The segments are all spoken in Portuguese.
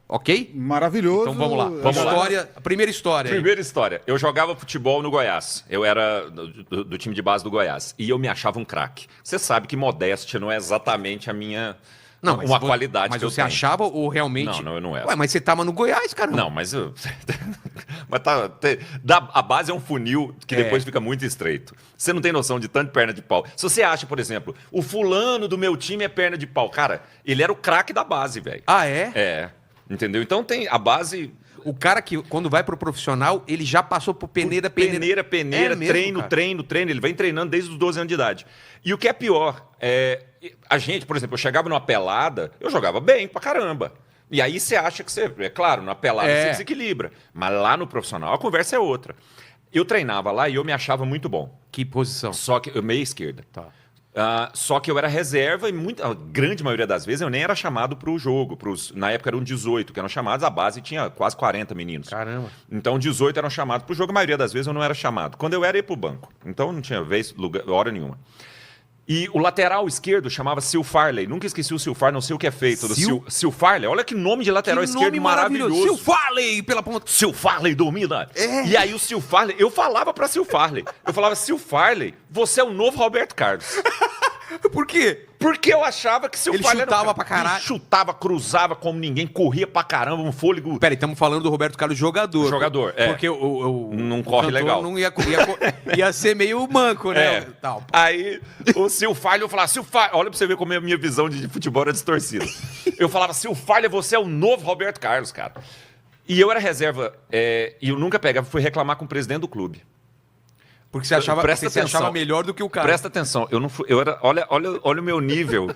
Ok? Maravilhoso. Então vamos lá. A primeira história. Aí. Primeira história. Eu jogava futebol no Goiás. Eu era do time de base do Goiás. E eu me achava um craque. Você sabe que modéstia não é exatamente a minha... Não, mas uma qualidade mas que eu você tenho. achava ou realmente... Não, eu não era. Ué, mas você tava no Goiás, caramba. Não, mas... mas a base é um funil que depois fica muito estreito. Você não tem noção de tanto perna de pau. Se você acha, por exemplo, o fulano do meu time é perna de pau. Cara, ele era o craque da base, velho. Ah, é? É. Entendeu? Então tem a base... O cara que, quando vai pro profissional, ele já passou por peneira. Peneira, mesmo, treino. Ele vem treinando desde os 12 anos de idade. E o que é pior, a gente, por exemplo, eu chegava numa pelada, eu jogava bem pra caramba. E aí você acha que você... É claro, na pelada você desequilibra. Mas lá no profissional a conversa é outra. Eu treinava lá e eu me achava muito bom. Que posição? Só que... Meia esquerda. Tá. Só que eu era reserva e a grande maioria das vezes eu nem era chamado para o jogo. Na época eram 18 que eram chamados, a base tinha quase 40 meninos. Caramba. Então 18 eram chamados para o jogo, a maioria das vezes eu não era chamado. Quando eu era, ia para o banco. Então não tinha hora nenhuma. E o lateral esquerdo chamava Sil Farley. Nunca esqueci o Sil Farley, não sei o que é feito. Sil Farley, olha que nome de lateral esquerdo maravilhoso. Sil Farley pela ponta. Sil Farley domina. E aí o Sil Farley, eu falava para Sil Farley. Eu falava, Sil Farley, você é o novo Roberto Carlos. Por quê? Porque eu achava que Sil Farley ele chutava pra caralho. Ele chutava, cruzava como ninguém, corria pra caramba, um fôlego... Peraí, estamos falando do Roberto Carlos jogador. Jogador, é. Porque não corre legal. Não ia ser meio manco, né? Tal. Aí o Sil Farley, eu falava, Sil Farley... Olha pra você ver como a minha visão de futebol era distorcida. Eu falava, Sil Farley, você é o novo Roberto Carlos, cara. E eu era reserva, e eu nunca pegava, fui reclamar com o presidente do clube. Porque você achava melhor do que o cara. Presta atenção, olha o meu nível.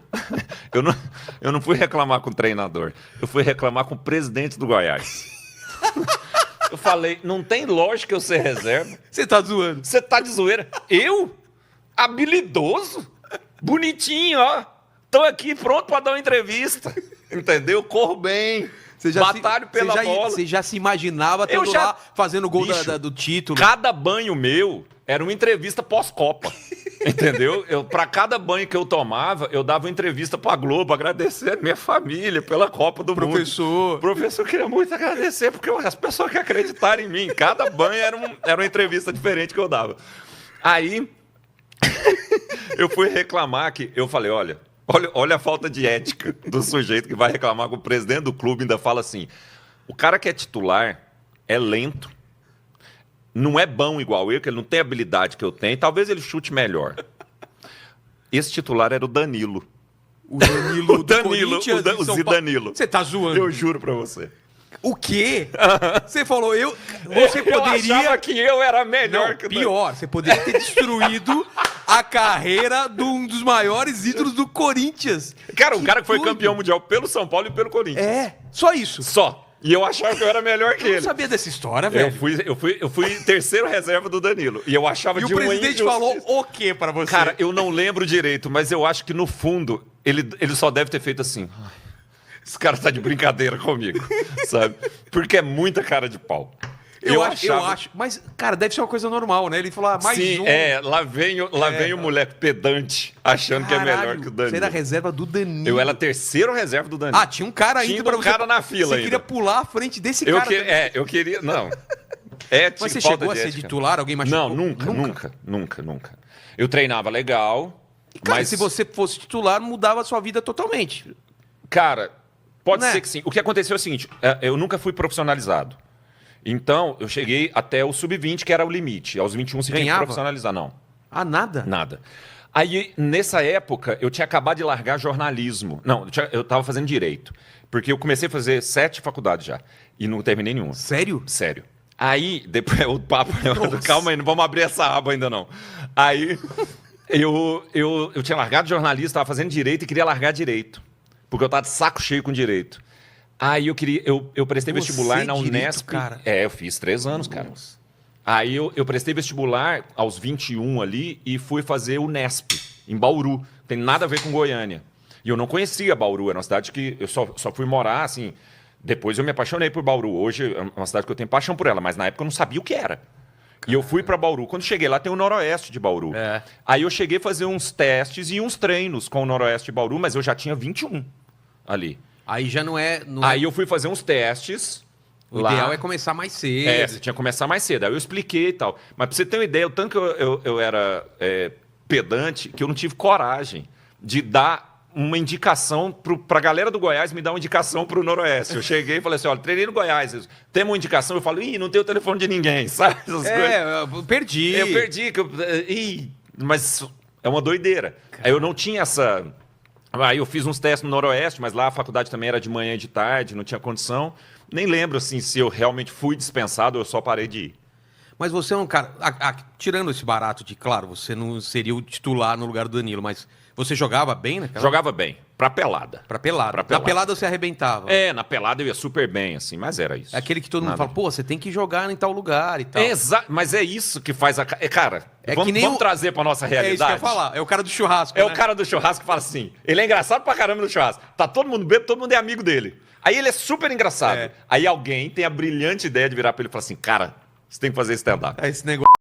eu não fui reclamar com o treinador, eu fui reclamar com o presidente do Goiás. Eu falei, não tem lógica eu ser reserva. Você tá zoando. Você tá de zoeira. Eu? Habilidoso? Bonitinho, ó. Tô aqui pronto pra dar uma entrevista. Entendeu? Corro bem. Batalho pela bola. Você já se imaginava estando lá fazendo o gol do título. Cada banho meu era uma entrevista pós-Copa. Entendeu? Pra cada banho que eu tomava, eu dava uma entrevista pra Globo, agradecendo minha família pela Copa do Mundo. Professor, eu queria muito agradecer, porque as pessoas que acreditaram em mim, cada banho era uma entrevista diferente que eu dava. Aí, eu fui reclamar que eu falei, olha a falta de ética do sujeito que vai reclamar com o presidente do clube e ainda fala assim, o cara que é titular é lento, não é bom igual eu, que ele não tem a habilidade que eu tenho, talvez ele chute melhor. Esse titular era o Danilo. O Danilo o Zidanilo. Você tá zoando. Eu juro pra você. O quê? Você falou, você poderia... Eu achava que eu era melhor que o Danilo. Pior, você poderia ter destruído a carreira de um dos maiores ídolos do Corinthians. Cara, um cara que foi campeão mundial pelo São Paulo e pelo Corinthians. Só isso. Só. E eu achava que eu era melhor que ele. Eu não sabia dessa história, velho. Eu fui terceiro reserva do Danilo. E eu achava de uma injustiça. E o presidente falou o quê pra você? Cara, eu não lembro direito, mas eu acho que no fundo ele só deve ter feito assim. Esse cara tá de brincadeira comigo, sabe? Porque é muita cara de pau. Eu acho. Mas, cara, deve ser uma coisa normal, né? Ele falou, mais Sim, um. lá vem o moleque pedante, achando que é melhor que o Danilo. Você era reserva do Danilo. Eu era terceiro reserva do Danilo. Ah, tinha um cara ainda pra você. Tinha um cara na fila Você queria pular à frente desse cara. Eu queria... Não. Mas você chegou a ser titular? Alguém machucou? Não, nunca. Eu treinava legal, cara, mas... se você fosse titular, mudava a sua vida totalmente. Cara, pode ser que sim. O que aconteceu é o seguinte, eu nunca fui profissionalizado. Então, eu cheguei até o sub-20, que era o limite. Aos 21 você tinha que profissionalizar. Não. Ah, nada? Nada. Aí, nessa época, eu tinha acabado de largar jornalismo. Não, eu estava fazendo direito. Porque eu comecei a fazer 7 faculdades já. E não terminei nenhuma. Sério? Sério. Aí, depois o papo... Calma aí, não vamos abrir essa aba ainda não. Aí, eu tinha largado jornalismo, estava fazendo direito e queria largar direito. Porque eu estava de saco cheio com direito. Aí eu prestei vestibular na Unesp. Cara. Eu fiz 3 anos, cara. Aí eu prestei vestibular aos 21 ali e fui fazer Unesp, em Bauru. Tem nada a ver com Goiânia. E eu não conhecia Bauru, era uma cidade que eu só fui morar, assim... Depois eu me apaixonei por Bauru. Hoje é uma cidade que eu tenho paixão por ela, mas na época eu não sabia o que era. E eu fui para Bauru. Quando cheguei lá, tem o Noroeste de Bauru. Aí eu cheguei a fazer uns testes e uns treinos com o Noroeste de Bauru, mas eu já tinha 21 ali. Aí já não é... Aí eu fui fazer uns testes. O ideal é começar mais cedo. Você tinha que começar mais cedo. Aí eu expliquei e tal. Mas pra você ter uma ideia, o tanto que eu era pedante, que eu não tive coragem de dar uma indicação pra galera do Goiás me dar uma indicação pro Noroeste. Eu cheguei e falei assim, olha, treinei no Goiás, tem uma indicação, eu falo, não tem o telefone de ninguém, sabe? Essas coisas. Eu perdi. Eu perdi, mas é uma doideira. Aí eu não tinha essa... Aí eu fiz uns testes no Noroeste, mas lá a faculdade também era de manhã e de tarde, não tinha condição. Nem lembro assim se eu realmente fui dispensado ou eu só parei de ir. Mas você é um cara... tirando esse barato de, claro, você não seria o titular no lugar do Danilo, mas você jogava bem naquela... Jogava bem, pra pelada. Pra pelada. Na pelada você arrebentava. Na pelada eu ia super bem, assim, mas era isso. É aquele que todo mundo fala, pô, você tem que jogar em tal lugar e tal. Mas é isso que faz a... Cara, vamos que nem trazer pra nossa realidade. É isso que eu ia falar, é o cara do churrasco, o cara do churrasco que fala assim, ele é engraçado pra caramba no churrasco. Tá todo mundo bêbado, todo mundo é amigo dele. Aí ele é super engraçado. Aí alguém tem a brilhante ideia de virar pra ele e falar assim, cara, você tem que fazer stand-up. Esse negócio